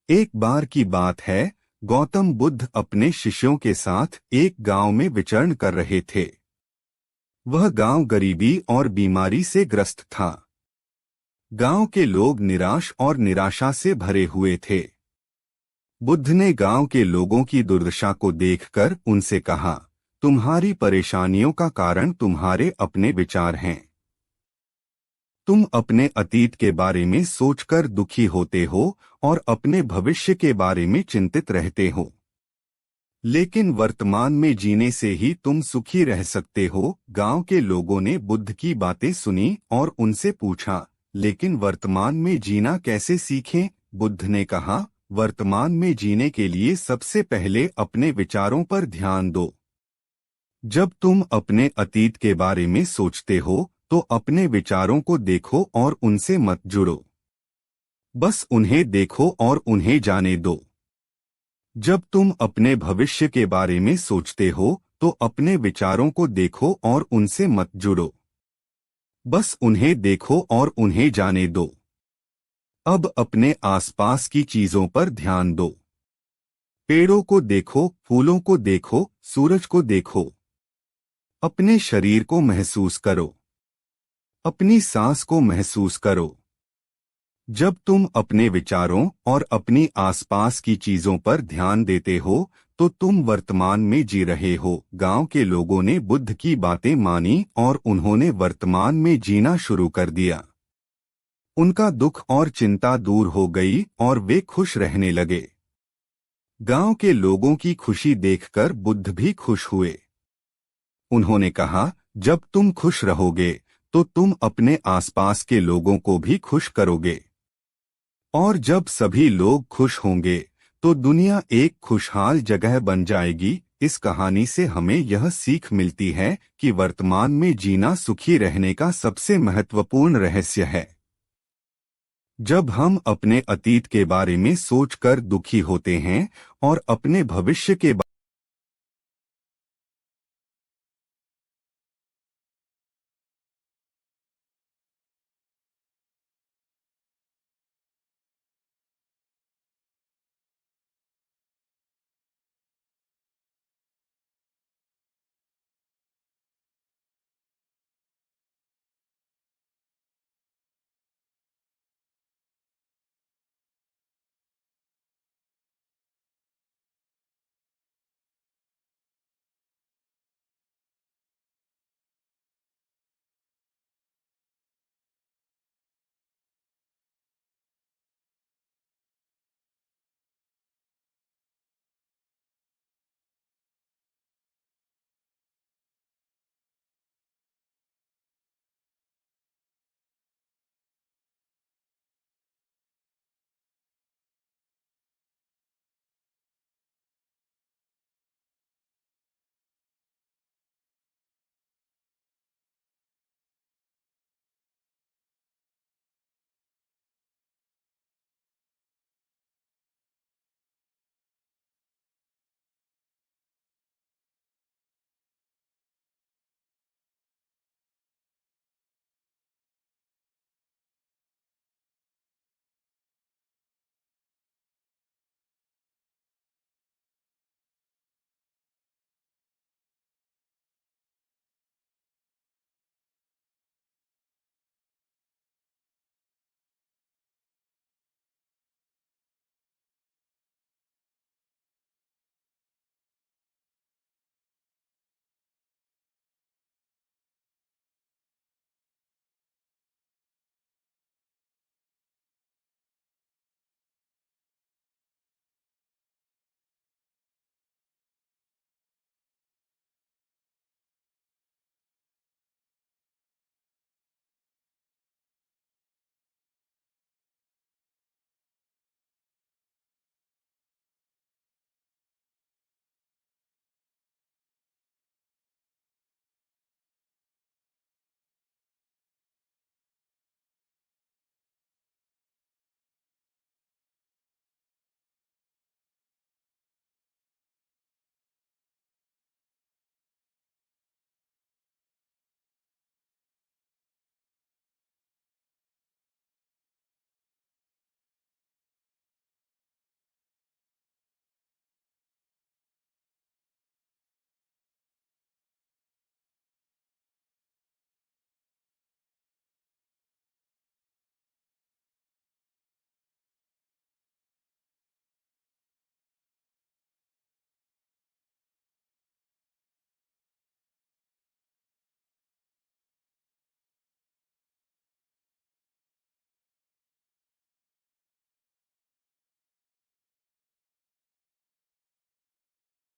एक बार की बात है, गौतम बुद्ध अपने शिष्यों के साथ एक गांव में विचरण कर रहे थे। वह गांव गरीबी और बीमारी से ग्रस्त था। गांव के लोग निराश और निराशा से भरे हुए थे। बुद्ध ने गांव के लोगों की दुर्दशा को देखकर उनसे कहा, तुम्हारी परेशानियों का कारण तुम्हारे अपने विचार हैं। तुम अपने अतीत के बारे में सोचकर दुखी होते हो और अपने भविष्य के बारे में चिंतित रहते हो। लेकिन वर्तमान में जीने से ही तुम सुखी रह सकते हो। गांव के लोगों ने बुद्ध की बातें सुनी और उनसे पूछा, लेकिन वर्तमान में जीना कैसे सीखें? बुद्ध ने कहा, वर्तमान में जीने के लिए सबसे पहले अपने विचारों पर ध्यान दो। जब तुम अपने अतीत के बारे में सोचते हो तो अपने विचारों को देखो और उनसे मत जुड़ो। बस उन्हें देखो और उन्हें जाने दो। जब तुम अपने भविष्य के बारे में सोचते हो तो अपने विचारों को देखो और उनसे मत जुड़ो। बस उन्हें देखो और उन्हें जाने दो। अब अपने आसपास की चीजों पर ध्यान दो। पेड़ों को देखो, फूलों को देखो, सूरज को देखो। अपने शरीर को महसूस करो। अपनी सांस को महसूस करो। जब तुम अपने विचारों और अपनी आसपास की चीजों पर ध्यान देते हो तो तुम वर्तमान में जी रहे हो। गांव के लोगों ने बुद्ध की बातें मानी और उन्होंने वर्तमान में जीना शुरू कर दिया। उनका दुख और चिंता दूर हो गई और वे खुश रहने लगे। गांव के लोगों की खुशी देखकर बुद्ध भी खुश हुए। उन्होंने कहा, जब तुम खुश रहोगे तो तुम अपने आसपास के लोगों को भी खुश करोगे। और जब सभी लोग खुश होंगे तो दुनिया एक खुशहाल जगह बन जाएगी। इस कहानी से हमें यह सीख मिलती है कि वर्तमान में जीना सुखी रहने का सबसे महत्वपूर्ण रहस्य है। जब हम अपने अतीत के बारे में सोचकर दुखी होते हैं और अपने भविष्य के